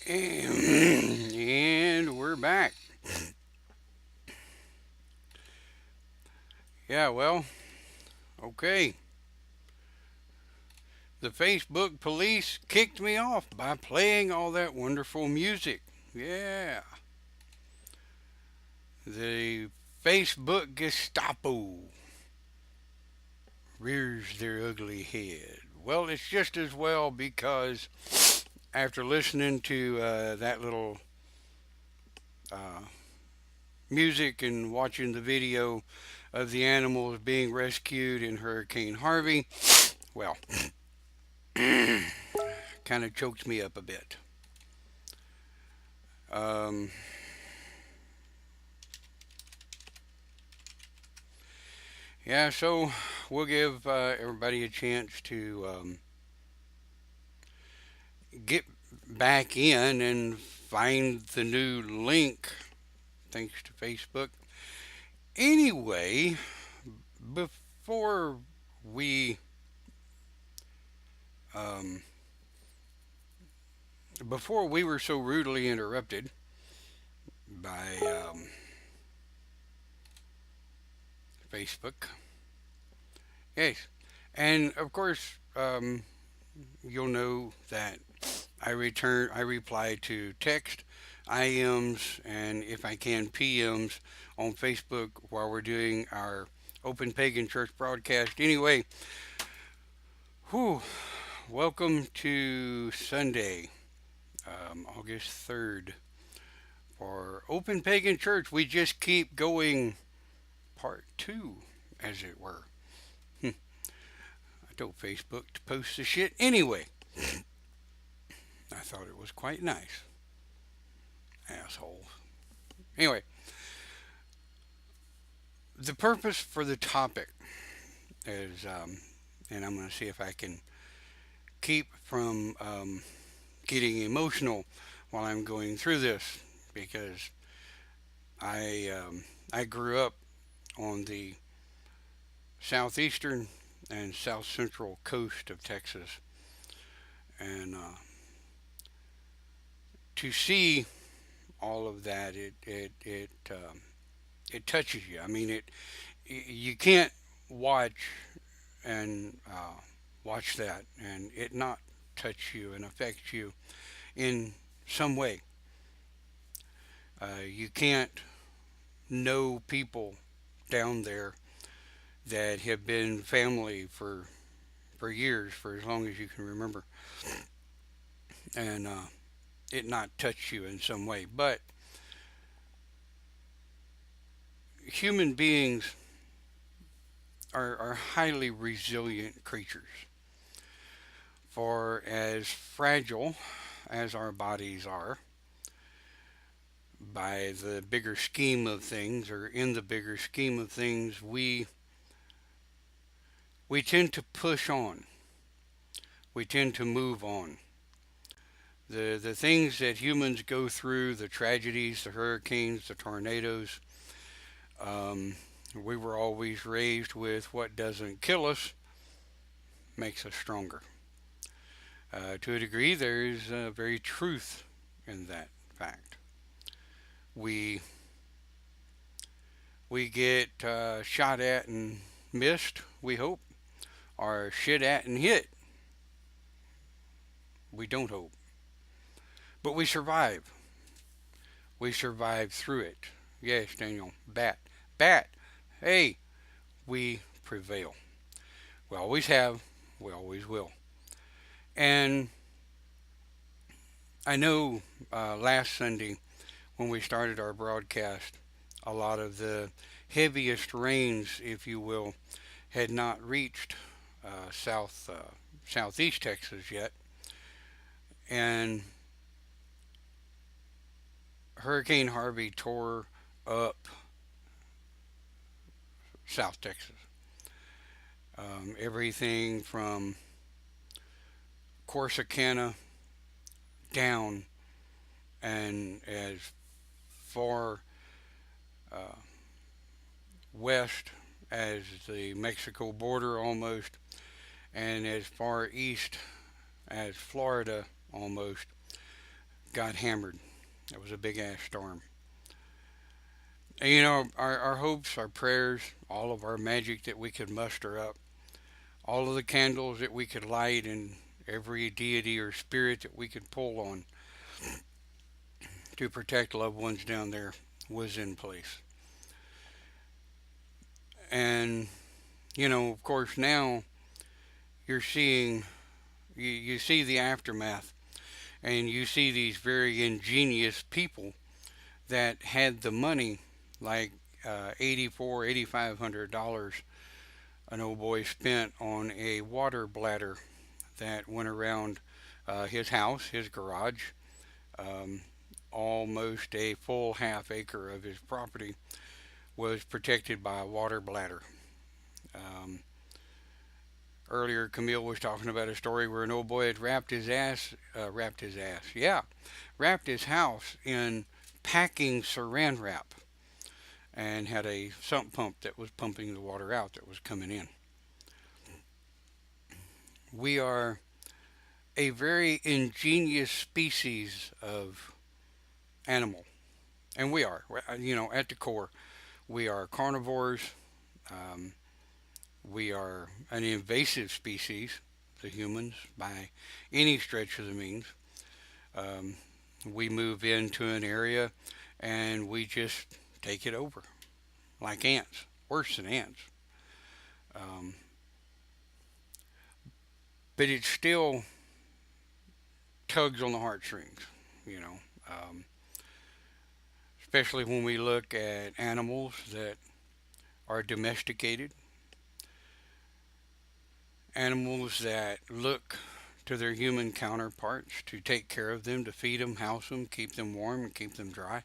And we're back. Yeah, well, okay. The Facebook police kicked me off by playing all that wonderful music. Yeah. The Facebook Gestapo rears their ugly head. Well, it's just as well because after listening to that little uh, music and watching the video of the animals being rescued in Hurricane Harvey, well, kind of choked me up a bit. Um, yeah, so we'll give everybody a chance to get back in and find the new link thanks to Facebook. Anyway, before we um, before we were so rudely interrupted by Facebook, yes, and of course you'll know that I reply to text, IMs, and if I can, PMs on Facebook while we're doing our Open Pagan Church broadcast. Anyway, whew, welcome to Sunday, August 3rd, for Open Pagan Church. We just keep going, part two, as it were. I told Facebook to post the shit anyway. I thought it was quite nice. Asshole. Anyway, the purpose for the topic is, and I'm going to see if I can keep from getting emotional while I'm going through this because I grew up on the southeastern and south central coast of Texas, and to see all of that, it touches you. I mean, you can't watch and watch that and it not touch you and affect you in some way. You can't know people down there that have been family for years, for as long as you can remember, and it not touch you in some way. But human beings are highly resilient creatures. For as fragile as our bodies are, by the bigger scheme of things, or in the bigger scheme of things, we tend to push on. We tend to move on. The things that humans go through, the tragedies, the hurricanes, the tornadoes, um, we were always raised with what doesn't kill us makes us stronger. To a degree, there is very truth in that fact. We we get shot at and missed, we hope, or shit at and hit. We don't hope. But we survive. We survive through it. Yes, Daniel. Bat. Bat. Hey, we prevail. We always have. We always will. And I know last Sunday when we started our broadcast, a lot of the heaviest rains, if you will, had not reached southeast Texas yet, and Hurricane Harvey tore up South Texas. Everything from Corsicana down and as far uh, west as the Mexico border almost, and as far east as Florida almost. got hammered. It was a big ass storm. And our hopes, our prayers, all of our magic that we could muster up, all of the candles that we could light, and every deity or spirit that we could pull on to protect loved ones down there was in place. And, of course, now you're seeing, you see the aftermath, and you see these very ingenious people that had the money, like $8,500 an old boy spent on a water bladder that went around his house, his garage, um, almost a full half acre of his property was protected by a water bladder. Um, Earlier, Camille was talking about a story where an old boy had wrapped his house in packing saran wrap and had a sump pump that was pumping the water out that was coming in. We are a very ingenious species of animal, and we are, at the core, we are carnivores. Um, we are an invasive species, the humans, by any stretch of the means. Um, we move into an area and we just take it over like ants, worse than ants. Um, but it still tugs on the heartstrings, you know, um, especially when we look at animals that are domesticated, animals that look to their human counterparts to take care of them, to feed them, house them, keep them warm, and keep them dry.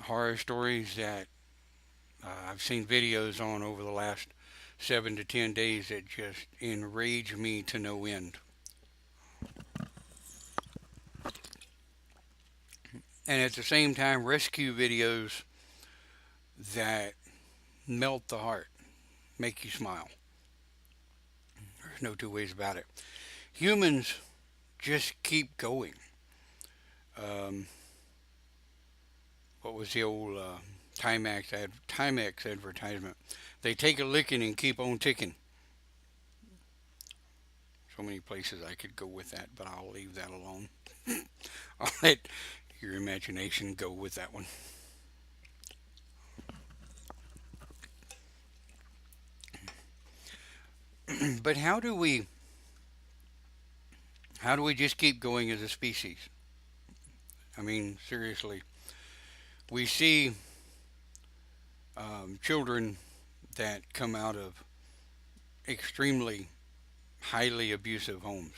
Horror stories that I've seen videos on over the last 7 to 10 days that just enrage me to no end. And at the same time, rescue videos that melt the heart, make you smile. There's no two ways about it. Humans just keep going. Um, what was the old Timex advertisement? They take a licking and keep on ticking. So many places I could go with that, but I'll leave that alone. I'll let your imagination go with that one. But how do we just keep going as a species? I mean, seriously, we see children that come out of extremely highly abusive homes.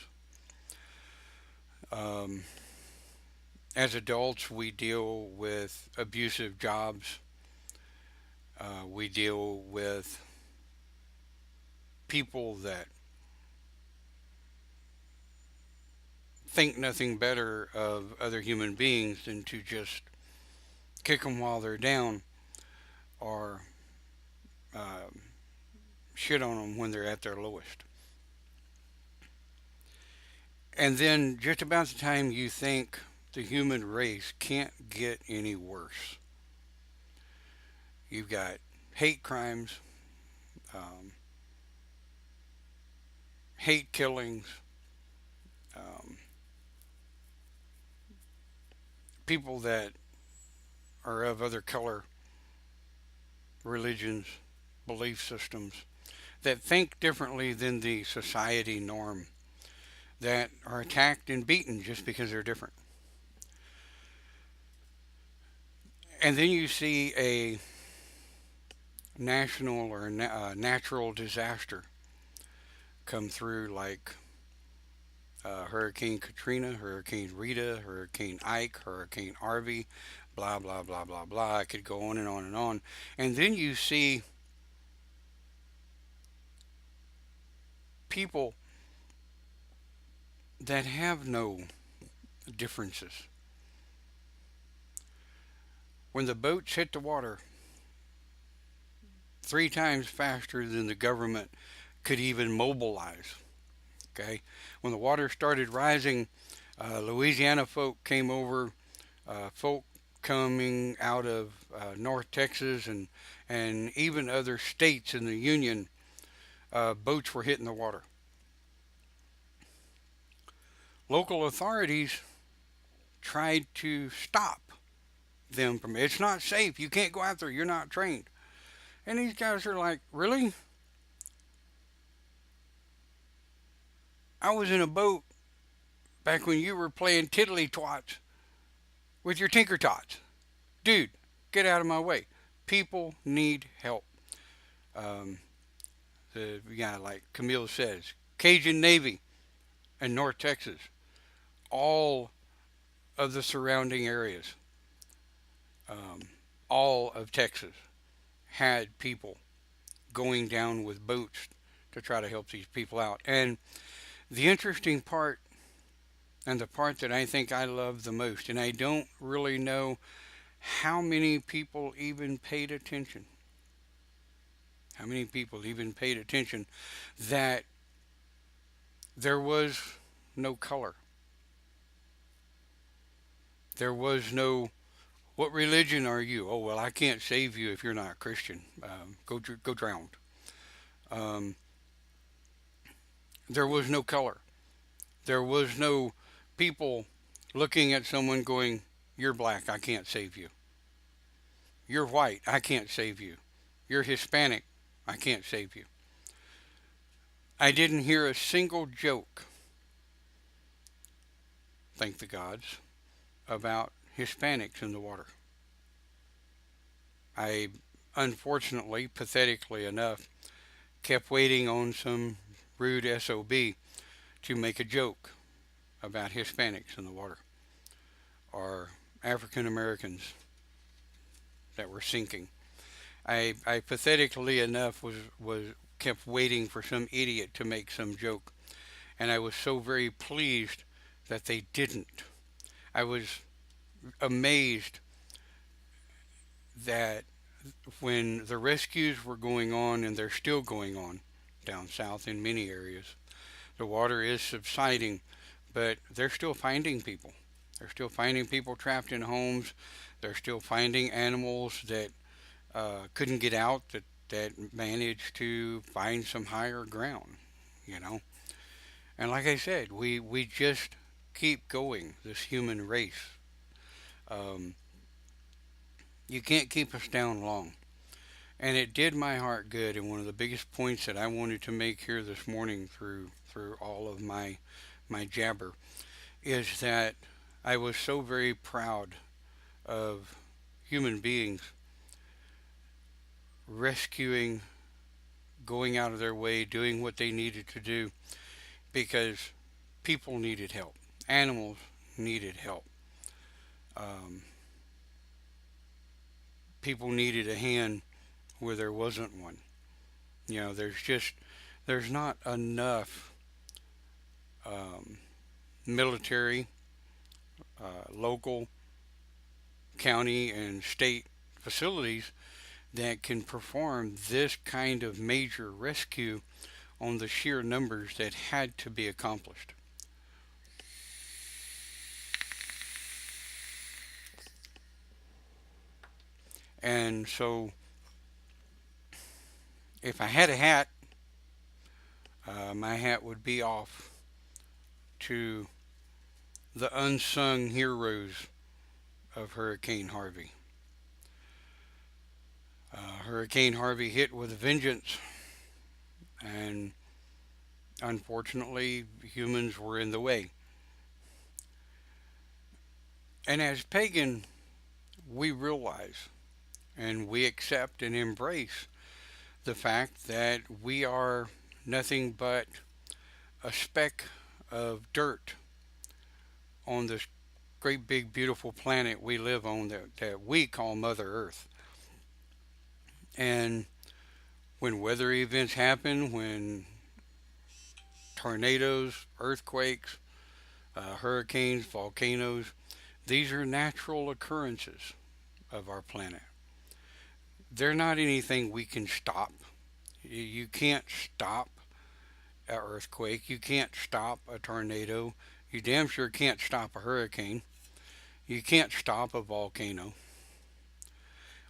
Um, as adults, we deal with abusive jobs. We deal with people that think nothing better of other human beings than to just kick them while they're down or uh, shit on them when they're at their lowest. And then, just about the time you think the human race can't get any worse, you've got hate crimes, um, hate killings, um, people that are of other color, religions, belief systems, that think differently than the society norm, that are attacked and beaten just because they're different. And then you see a national or natural disaster come through like Hurricane Katrina, Hurricane Rita, Hurricane Ike, Hurricane Harvey, blah, blah, blah, blah, blah. I could go on and on and on. And then you see people that have no differences. When the boats hit the water, three times faster than the government could even mobilize. Okay, when the water started rising, Louisiana folk came over, folk coming out of North Texas and even other states in the Union, boats were hitting the water. Local authorities tried to stop them from. It's not safe. You can't go out there. You're not trained. And these guys are like, really? I was in a boat back when you were playing tiddly twats with your tinker tots. Dude, get out of my way. People need help. Um, like Camille says, Cajun Navy in North Texas, all of the surrounding areas, um, all of Texas had people going down with boats to try to help these people out. And the interesting part, and the part that I think I love the most, and I don't really know how many people even paid attention, how many people even paid attention, that there was no color. There was no, what religion are you? Oh, well, I can't save you if you're not Christian. Go drown. Um, there was no color. There was no people looking at someone going, you're black, I can't save you. You're white, I can't save you. You're Hispanic, I can't save you. I didn't hear a single joke, thank the gods, about Hispanics in the water. I, unfortunately, pathetically enough, kept waiting on some rude SOB to make a joke about Hispanics in the water or African Americans that were sinking. I pathetically enough was kept waiting for some idiot to make some joke, and I was so very pleased that they didn't. I was amazed that when the rescues were going on, and they're still going on down south in many areas, the water is subsiding, but they're still finding people. They're still finding people trapped in homes. They're still finding animals that couldn't get out, that managed to find some higher ground, you know. And like I said, we just keep going, this human race. Um, you can't keep us down long. And it did my heart good. And one of the biggest points that I wanted to make here this morning through all of my jabber is that I was so very proud of human beings rescuing, going out of their way, doing what they needed to do because people needed help. Animals needed help. Um, People needed a hand where there wasn't one. You know, there's not enough um, military, local, county, and state facilities that can perform this kind of major rescue on the sheer numbers that had to be accomplished. And so, if I had a hat, my hat would be off to the unsung heroes of Hurricane Harvey. Hurricane Harvey hit with a vengeance, and unfortunately, humans were in the way. And as pagan, we realize and we accept and embrace the fact that we are nothing but a speck of dirt on this great big beautiful planet we live on that we call Mother Earth. And when weather events happen, when tornadoes, earthquakes, hurricanes, volcanoes, these are natural occurrences of our planet. they're not anything we can stop. You can't stop an earthquake. You can't stop a tornado. You damn sure can't stop a hurricane. You can't stop a volcano.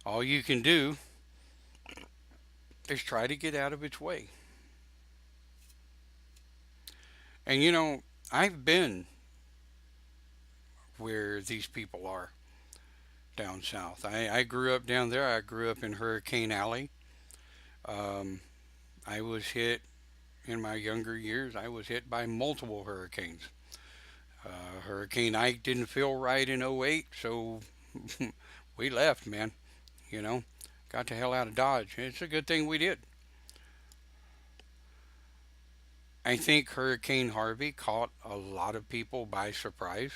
All you can do is try to get out of its way. And I've been where these people are down south. I grew up down there. I grew up in Hurricane Alley. Um, I was hit in my younger years. I was hit by multiple hurricanes. Hurricane Ike didn't feel right in '08, so we left, man. You know, got the hell out of Dodge. It's a good thing we did. I think Hurricane Harvey caught a lot of people by surprise.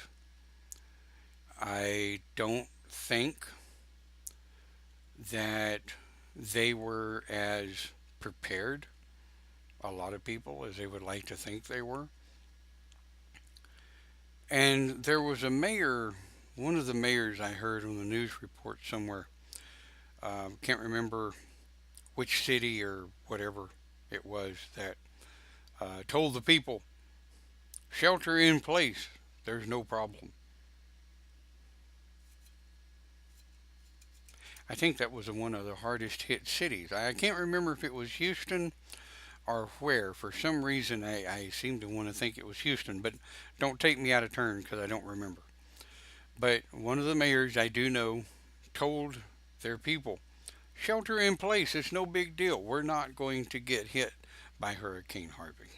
I don't think that they were as prepared, a lot of people, as they would like to think they were. And there was a mayor, one of the mayors I heard on the news report somewhere, can't remember which city or whatever it was, that told the people, shelter in place, there's no problem. I think that was one of the hardest hit cities. I can't remember if it was Houston or where. For some reason, I seem to want to think it was Houston, but don't take me out of turn because I don't remember. But one of the mayors I do know told their people, shelter in place, it's no big deal. We're not going to get hit by Hurricane Harvey.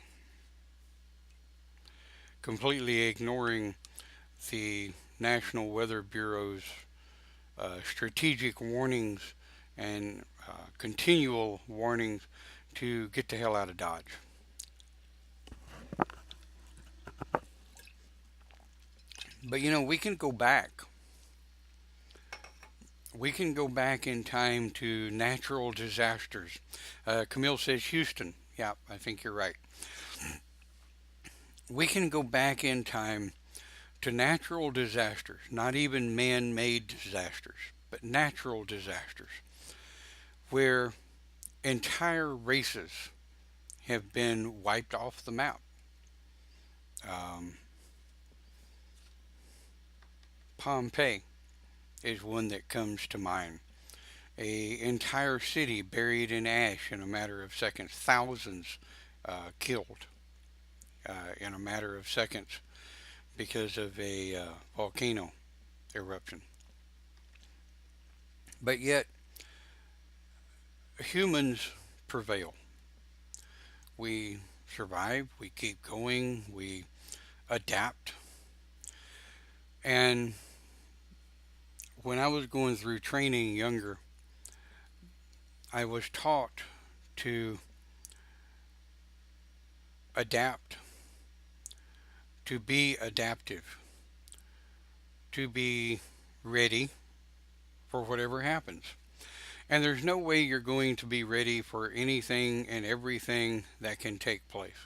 Completely ignoring the National Weather Bureau's strategic warnings and continual warnings to get the hell out of Dodge. But we can go back. We can go back in time to natural disasters. Camille says Houston. Yeah, I think you're right. We can go back in time to natural disasters, not even man made disasters, but natural disasters, where entire races have been wiped off the map. Um, Pompeii is one that comes to mind. A entire city buried in ash in a matter of seconds, thousands killed in a matter of seconds because of a volcano eruption. But yet, humans prevail. We survive, we keep going, we adapt. And when I was going through training younger, I was taught to adapt, to be adaptive, to be ready for whatever happens. And there's no way you're going to be ready for anything and everything that can take place.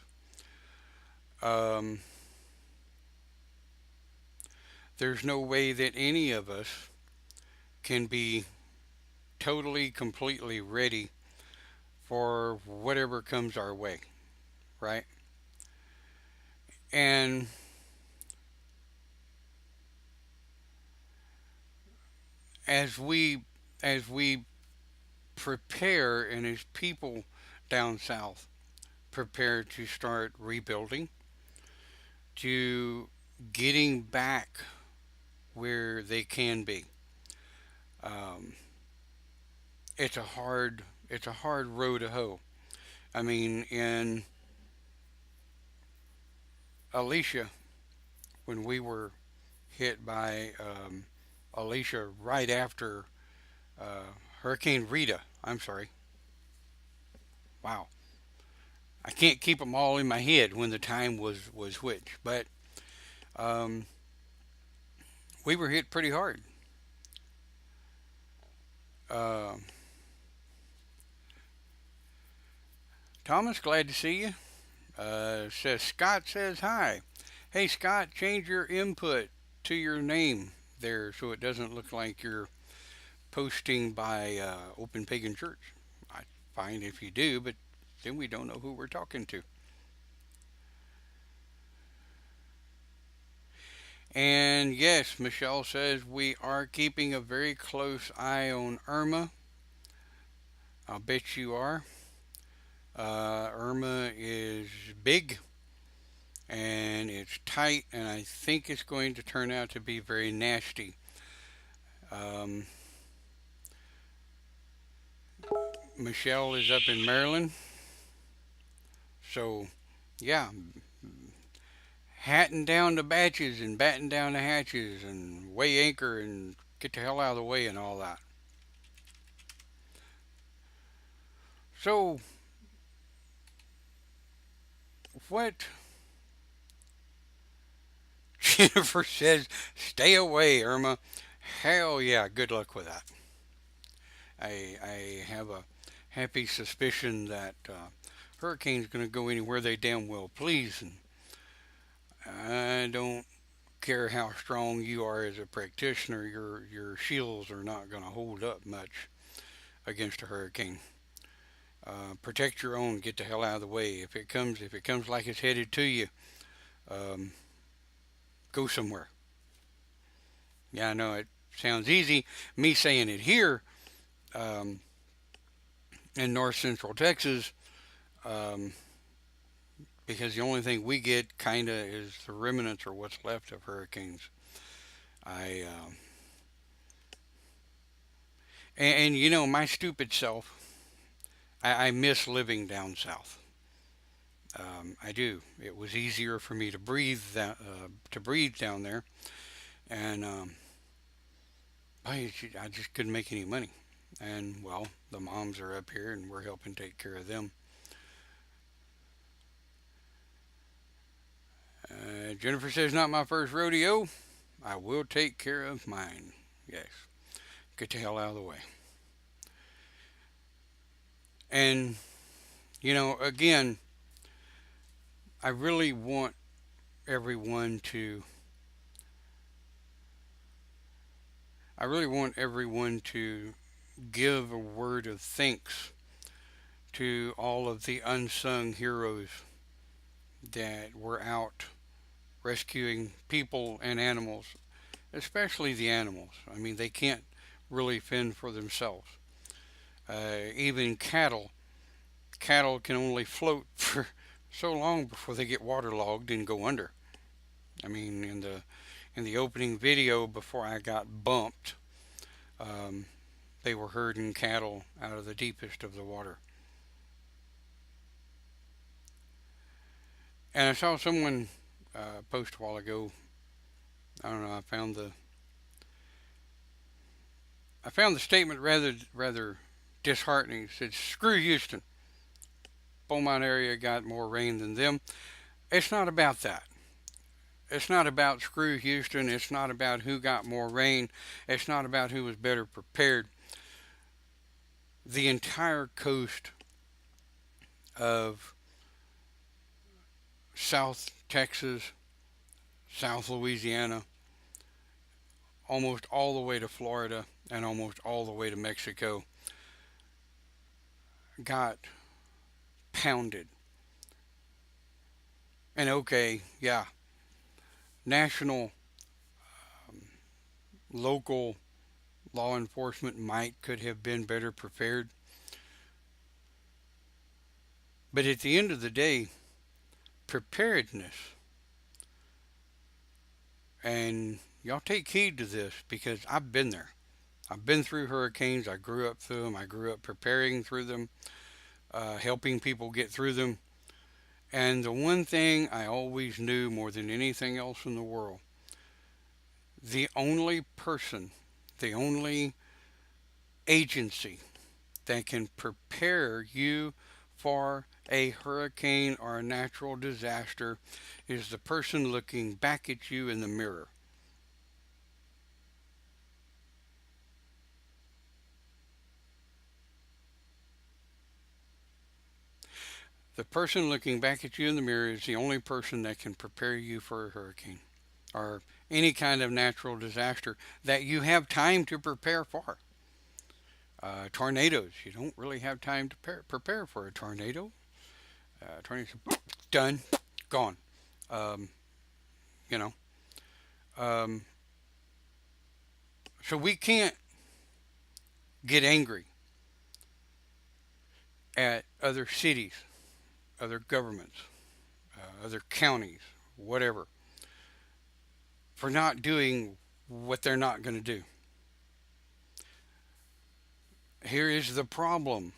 Um, there's no way that any of us can be totally, completely ready for whatever comes our way, right? And as we as we prepare and as people down south prepare to start rebuilding, to getting back where they can be, um, it's a hard road to hoe. I mean, in Alicia, when we were hit by Alicia right after uh, Hurricane Rita. I'm sorry. Wow, I can't keep them all in my head when the time was which, but um, we were hit pretty hard. Uh, Thomas, glad to see you. Says Scott says hi. Hey Scott, change your input to your name there so it doesn't look like you're posting by Open Pagan Church. I fine if you do, but then we don't know who we're talking to. And yes, Michelle says we are keeping a very close eye on Irma. I'll bet you are. Irma is big and it's tight, and I think it's going to turn out to be very nasty. Um, Michelle is up in Maryland, so yeah, hatting down the batches and batten down the hatches and weigh anchor and get the hell out of the way and all that. So, what Jennifer says, stay away, Irma. Hell yeah, good luck with that. I have a happy suspicion that hurricane's going to go anywhere they damn well please, and I don't care how strong you are as a practitioner, your shields are not going to hold up much against a hurricane. Protect your own. Get the hell out of the way. If it comes like it's headed to you, um, go somewhere. Yeah, I know it sounds easy. Me saying it here um, in north central Texas, um, because the only thing we get kind of is the remnants or what's left of hurricanes. I and you know my stupid self. I miss living down south. I do. It was easier for me to breathe down there, and I just couldn't make any money. And well, the moms are up here, and we're helping take care of them. Jennifer says, "Not my first rodeo. I will take care of mine." Yes, get the hell out of the way. And again, I really want everyone to. I really want everyone to give a word of thanks to all of the unsung heroes that were out rescuing people and animals, especially the animals. I mean, they can't really fend for themselves. Even cattle can only float for so long before they get waterlogged and go under. I mean, in the opening video before I got bumped, um, they were herding cattle out of the deepest of the water. And I saw someone post a while ago. I don't know. I found the statement rather disheartening. It said, "Screw Houston. Beaumont area got more rain than them." It's not about that. It's not about screw Houston. It's not about who got more rain. It's not about who was better prepared. The entire coast of South Texas, South Louisiana, almost all the way to Florida, and almost all the way to Mexico got pounded. And okay, yeah, national, um, local law enforcement might could have been better prepared. But at the end of the day, preparedness, and y'all take heed to this because I've been there. I've been through hurricanes. I grew up through them. I grew up preparing through them, helping people get through them. And the one thing I always knew more than anything else in the world, the only person, the only agency that can prepare you for a hurricane or a natural disaster is the person looking back at you in the mirror. The person looking back at you in the mirror is the only person that can prepare you for a hurricane or any kind of natural disaster that you have time to prepare for. Tornadoes, you don't really have time to prepare for a tornado. Tornadoes, done, gone. Um, you know, um, so we can't get angry at other cities, other governments, other counties, whatever, for not doing what they're not going to do. Here is the problem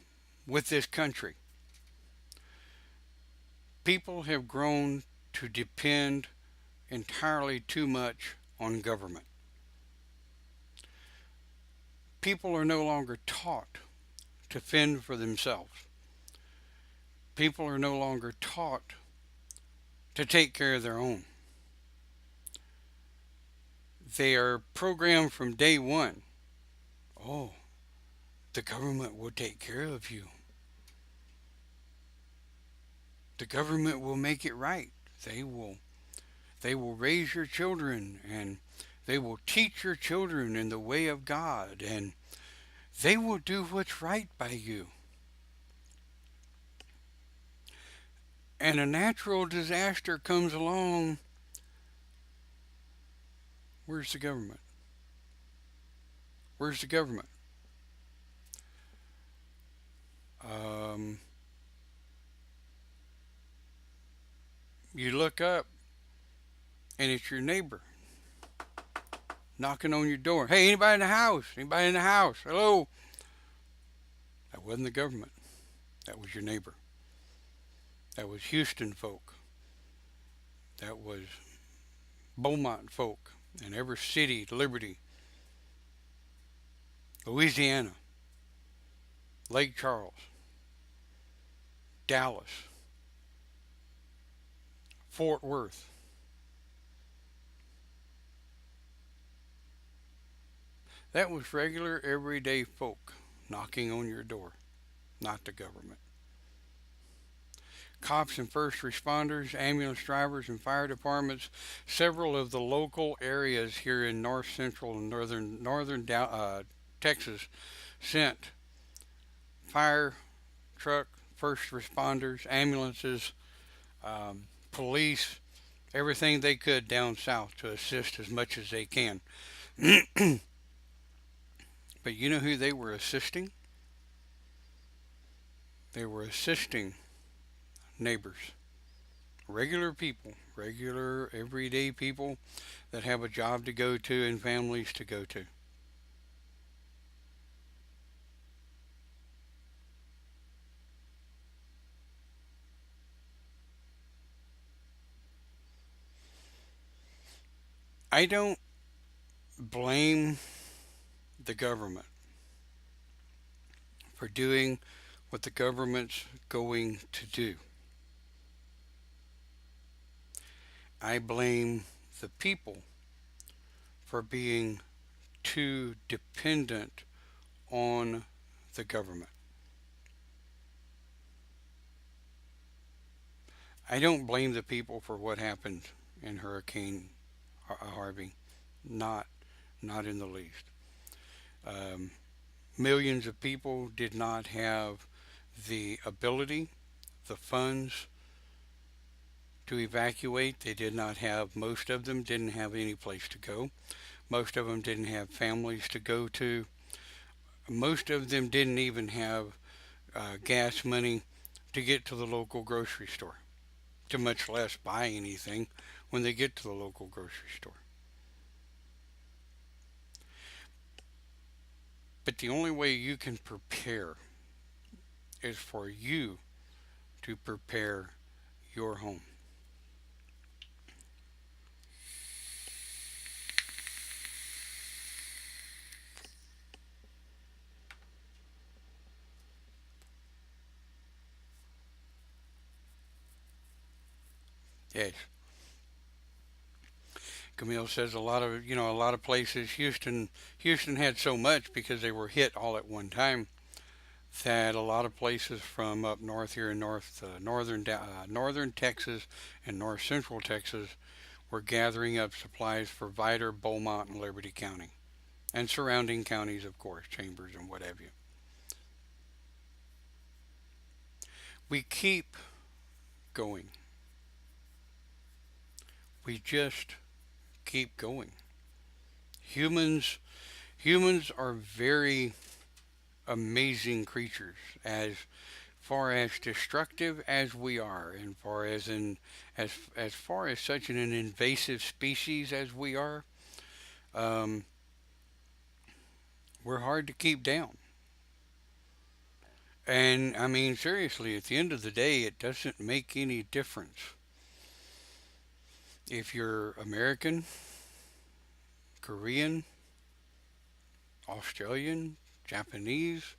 with this country: people have grown to depend entirely too much on government. People are no longer taught to fend for themselves. People are no longer taught to take care of their own. They are programmed from day one. Oh, the government will take care of you. The government will make it right. They will they will raise your children, and they will teach your children in the way of God, and they will do what's right by you. And a natural disaster comes along. Where's the government? Where's the government? Um, you look up and it's your neighbor knocking on your door. Hey, anybody in the house? Anybody in the house? Hello? That wasn't the government. That was your neighbor. That was Houston folk. That was Beaumont folk in every city, Liberty, Louisiana, Lake Charles, Dallas, Fort Worth. That was regular, everyday folk knocking on your door, not the government. Cops and first responders, ambulance drivers, and fire departments, several of the local areas here in north central and northern Texas sent fire truck, first responders, ambulances, police, everything they could down south to assist as much as they can. But you know who they were assisting? They were assisting neighbors, regular people, regular everyday people that have a job to go to and families to go to. I don't blame the government for doing what the government's going to do. I blame the people for being too dependent on the government. I don't blame the people for what happened in Hurricane Harvey. Not, not in the least. Um, Millions of people did not have the ability, the funds to evacuate. They did not have, most of them didn't have any place to go. Most of them didn't have families to go to. Most of them didn't even have gas money to get to the local grocery store, to much less buy anything when they get to the local grocery store. But the only way you can prepare is for you to prepare your home. Yes. Camille says a lot of places, Houston had so much because they were hit all at one time that a lot of places from up north here in northern Texas and north central Texas were gathering up supplies for Vidor, Beaumont, and Liberty County, and surrounding counties, of course, Chambers and what have you. We keep going. We just keep going. Humans humans are very amazing creatures as far as destructive as we are, and far as in as far as such an invasive species as we are, um, we're hard to keep down. And I mean, seriously, at the end of the day, it doesn't make any difference if you're American, Korean, Australian, Japanese,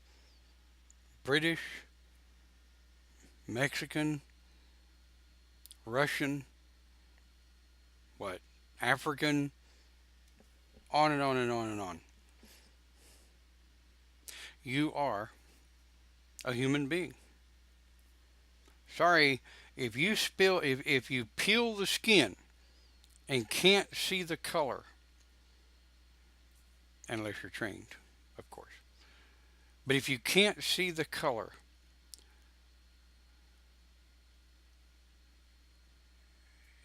British, Mexican, Russian, what, African, on and on and on and on. You are a human being. Sorry, if you peel the skin and can't see the color, unless you're trained, of course. But if you can't see the color,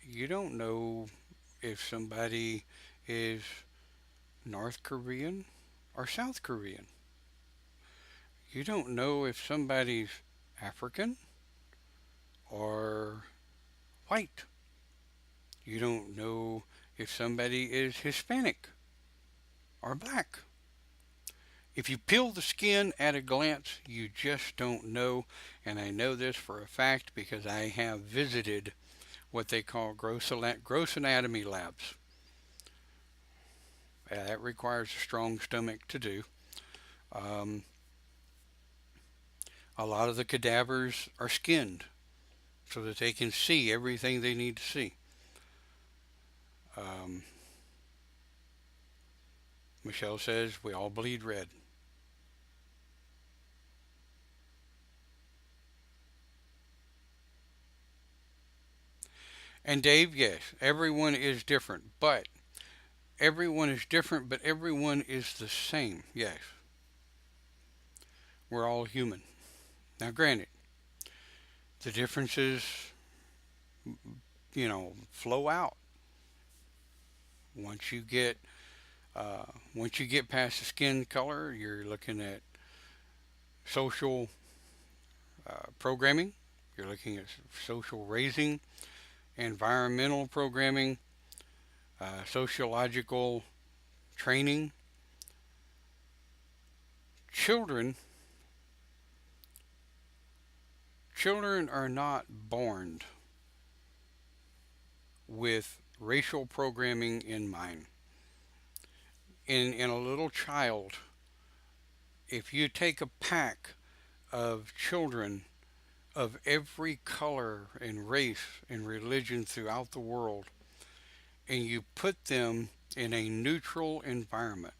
you don't know if somebody is North Korean or South Korean. You don't know if somebody's African or white. You don't know if somebody is Hispanic or black. If you peel the skin at a glance, you just don't know. And I know this for a fact because I have visited what they call gross anatomy labs. That requires a strong stomach to do. Um, a lot of the cadavers are skinned so that they can see everything they need to see. Um, Michelle says we all bleed red. And Dave, yes, everyone is different, but everyone is the same. Yes, we're all human. Now, granted, the differences, flow out once you get once you get past the skin color. You're looking at social programming. You're looking at social raising, environmental programming, sociological training. Children children are not born with racial programming in mind. In a little child, if you take a pack of children of every color and race and religion throughout the world and you put them in a neutral environment,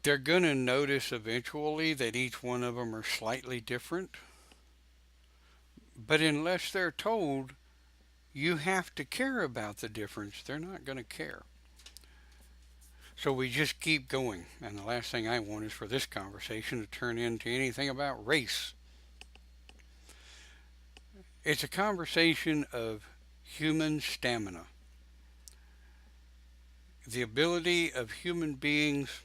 they're going to notice eventually that each one of them are slightly different. But unless they're told you have to care about the difference, they're not going to care. So we just keep going. And the last thing I want is for this conversation to turn into anything about race. It's a conversation of human stamina, the ability of human beings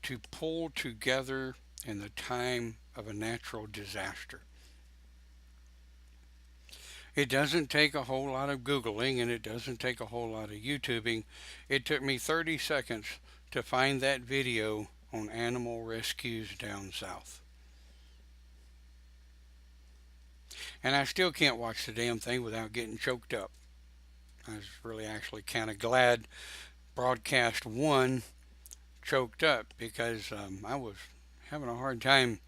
to pull together in the time of a natural disaster. It doesn't take a whole lot of Googling and it doesn't take a whole lot of YouTubing. It took me 30 seconds to find that video on animal rescues down south. And I still can't watch the damn thing without getting choked up. I was really actually kind of glad broadcast one choked up because I was having a hard time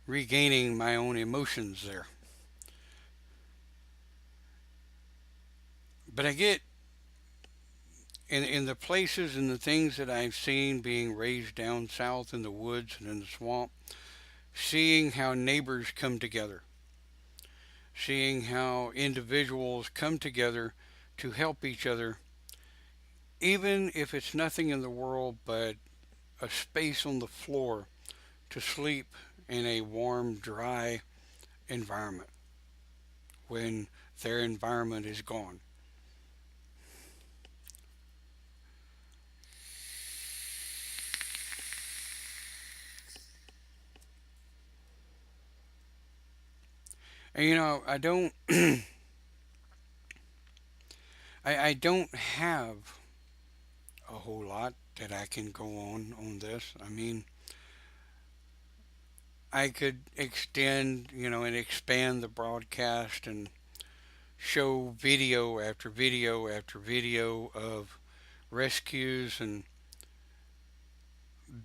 regaining my own emotions there. But I get in the places and the things that I've seen being raised down south in the woods and in the swamp, seeing how neighbors come together, seeing how individuals come together to help each other, even if it's nothing in the world but a space on the floor to sleep in a warm, dry environment when their environment is gone. And I don't I don't have a whole lot that I can go on this. I mean, I could extend, and expand the broadcast and show video after video after video of rescues and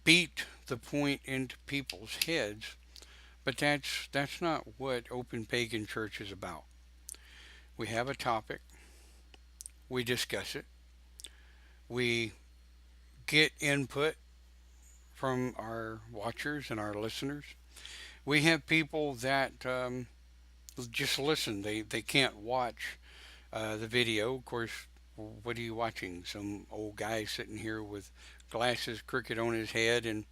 beat the point into people's heads, but that's not what Open Pagan Church is about. We have a topic, we discuss it, we get input from our watchers and our listeners. We have people that just listen. They can't watch the video. Of course, what are you watching? Some old guy sitting here with glasses crooked on his head and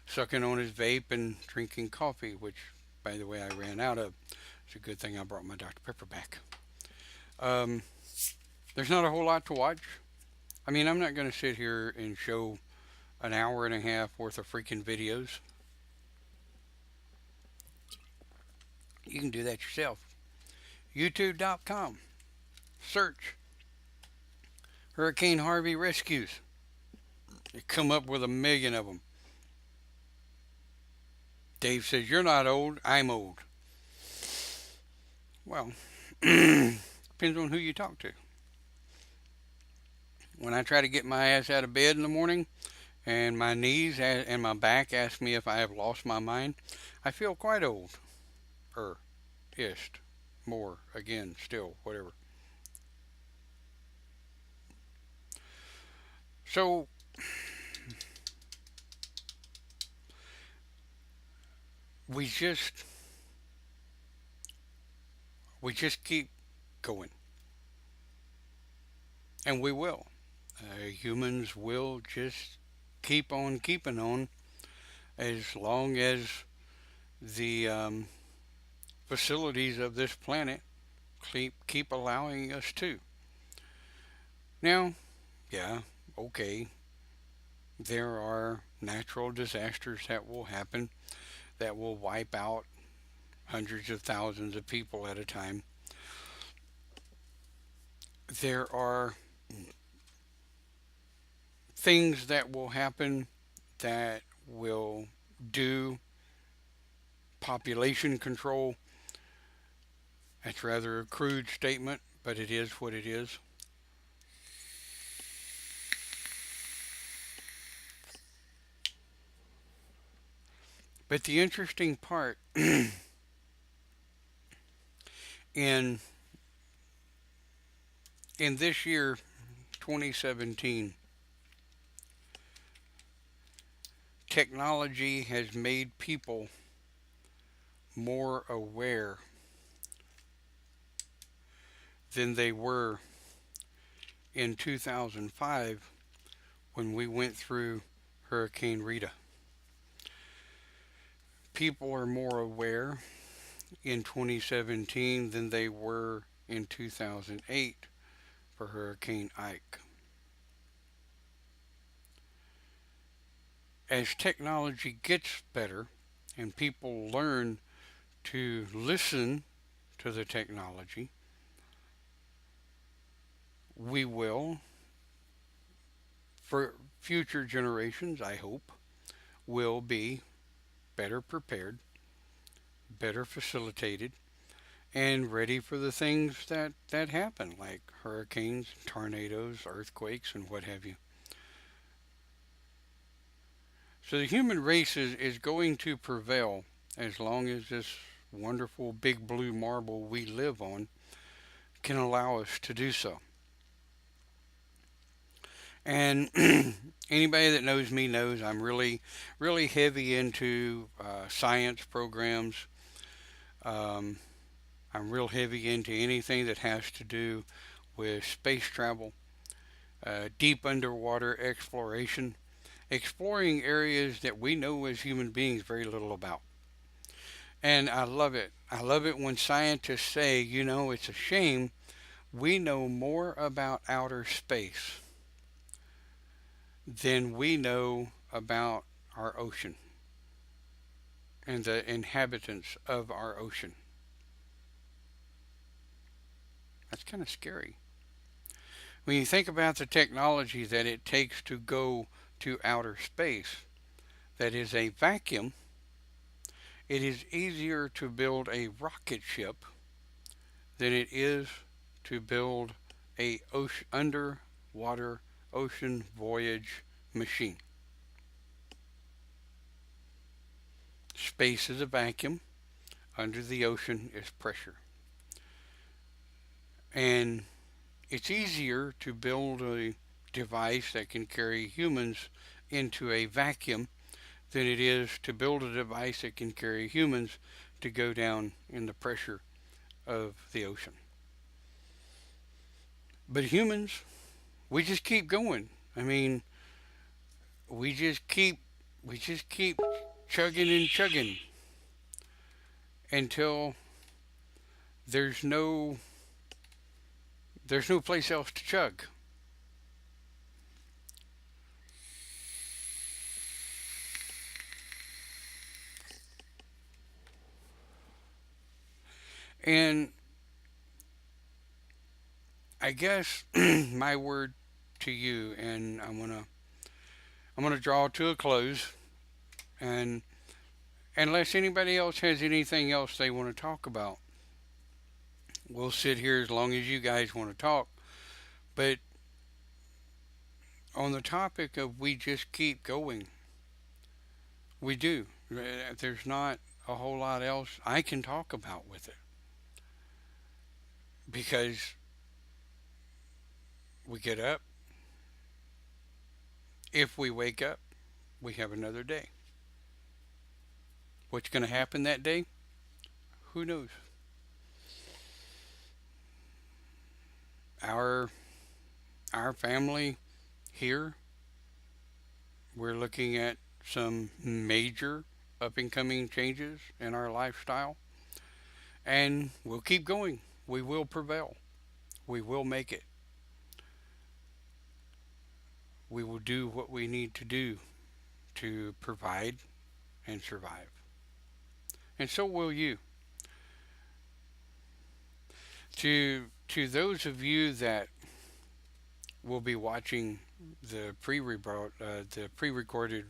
sucking on his vape and drinking coffee, which, by the way, I ran out of. It's a good thing I brought my Dr. Pepper back. Um, there's not a whole lot to watch. I mean, I'm not going to sit here and show an hour and a half worth of freaking videos. You can do that yourself. YouTube.com. Search Hurricane Harvey rescues. You come up with a million of them. Dave says, "You're not old, I'm old." Well, depends on who you talk to. When I try to get my ass out of bed in the morning and my knees and my back ask me if I have lost my mind, I feel quite old. Er, ist, more, again, still, whatever. So, we just we just keep going, and we will. Humans will just keep on keeping on as long as the facilities of this planet keep allowing us to. Now, yeah, okay, there are natural disasters that will happen that will wipe out hundreds of thousands of people at a time. There are things that will happen that will do population control. That's rather a crude statement, but it is what it is. But the interesting part in in this year 2017, technology has made people more aware than they were in 2005 when we went through Hurricane Rita. People are more aware in 2017 than they were in 2008 for Hurricane Ike. As technology gets better and people learn to listen to the technology, we will, for future generations, I hope, will be better prepared, better facilitated, and ready for the things that happen, like hurricanes, tornadoes, earthquakes, and what have you. So the human race is going to prevail as long as this wonderful big blue marble we live on can allow us to do so. And anybody that knows me knows I'm really, really heavy into science programs. Um, I'm real heavy into anything that has to do with space travel, deep underwater exploration. exploring areas that we know as human beings very little about. And I love it. I love it when scientists say, it's a shame we know more about outer space than we know about our ocean and the inhabitants of our ocean. That's kind of scary. When you think about the technology that it takes to go to outer space, that is a vacuum, it is easier to build a rocket ship than it is to build a underwater ocean voyage machine. Space is a vacuum, under the ocean is pressure. And it's easier to build a device that can carry humans into a vacuum than it is to build a device that can carry humans to go down in the pressure of the ocean. But humans, we just keep going. I mean, we just keep we just keep chugging and chugging until there's no there's no place else to chug. And I guess my word to you, and I'm gonna draw to a close, and unless anybody else has anything else they want to talk about, we'll sit here as long as you guys want to talk. But on the topic of we just keep going, we do. There's not a whole lot else I can talk about with it because we get up. If we wake up, we have another day. What's going to happen that day? Who knows? Our our family here, we're looking at some major up and coming changes in our lifestyle, and we'll keep going. We will prevail. We will make it. We will do what we need to do to provide and survive. And so will you. To those of you that will be watching the pre-recorded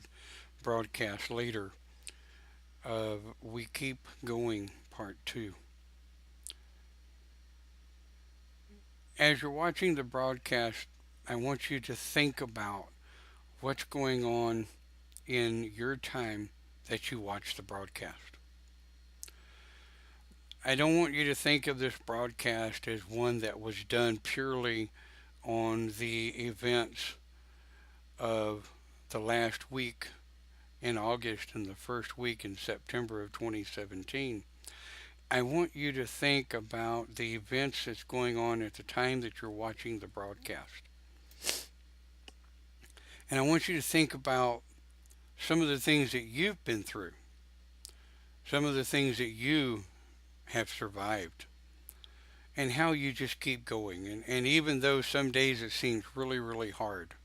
broadcast later of We Keep Going Part 2. As you're watching the broadcast, I want you to think about what's going on in your time that you watch the broadcast. I don't want you to think of this broadcast as one that was done purely on the events of the last week in August and the first week in September of 2017. I want you to think about the events that's going on at the time that you're watching the broadcast. And I want you to think about some of the things that you've been through, some of the things that you have survived, and how you just keep going. And even though some days it seems really, really hard,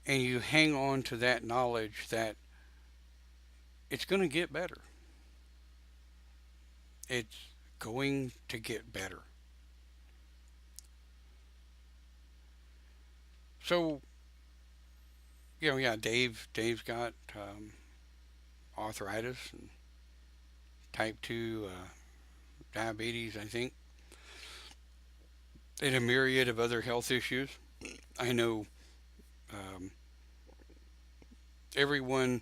and you hang on to that knowledge that it's going to get better. It's going to get better. So, yeah, Dave's got arthritis and type 2 diabetes, I think, and a myriad of other health issues. I know um, everyone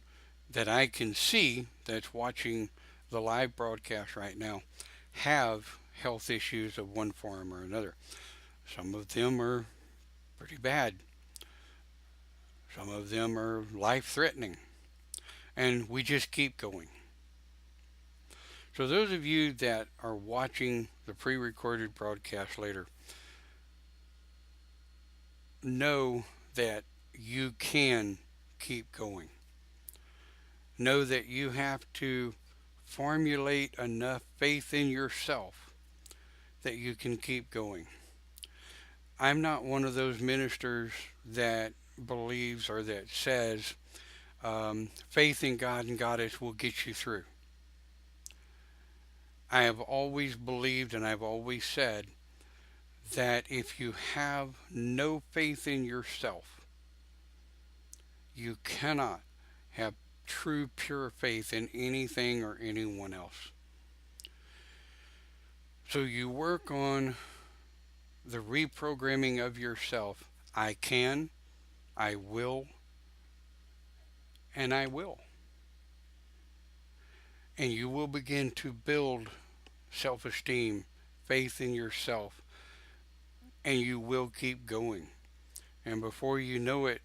that I can see that's watching the live broadcast right now have health issues of one form or another. Some of them are pretty bad. Some of them are life threatening. And we just keep going. So, those of you that are watching the pre recorded broadcast later, know that you can keep going. Know that you have to formulate enough faith in yourself that you can keep going. I'm not one of those ministers that believes or that says faith in God and Goddess will get you through. I have always believed and I've always said that if you have no faith in yourself, you cannot have true, pure faith in anything or anyone else. So you work on the reprogramming of yourself. I can, I will, and I will. And you will begin to build self esteem, faith in yourself, and you will keep going. And before you know it,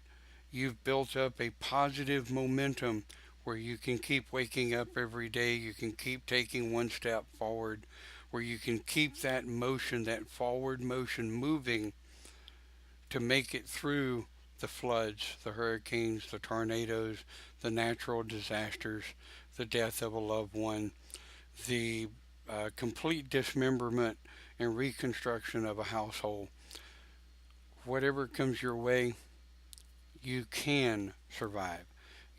you've built up a positive momentum where you can keep waking up every day, you can keep taking one step forward, where you can keep that motion, that forward motion moving to make it through the floods, the hurricanes, the tornadoes, the natural disasters, the death of a loved one, the complete dismemberment and reconstruction of a household. Whatever comes your way, you can survive.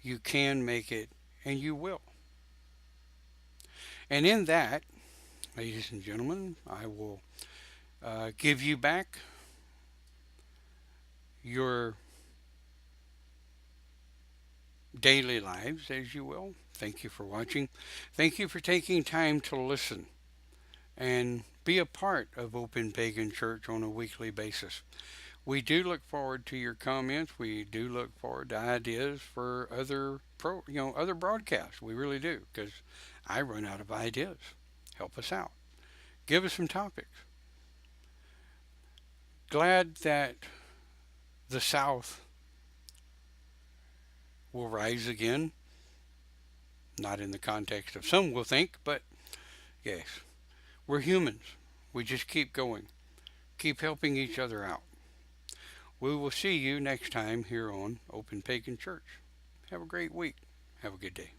You can make it, and you will. And in that, ladies and gentlemen, I will give you back your daily lives, as you will. Thank you for watching. Thank you for taking time to listen and be a part of Open Pagan Church on a weekly basis. We do look forward to your comments. We do look forward to ideas for other broadcasts. We really do, because I run out of ideas. Help us out. Give us some topics. Glad that the South will rise again. Not in the context of some will think, but yes, we're humans. We just keep going. Keep helping each other out. We will see you next time here on Open Pagan Church. Have a great week. Have a good day.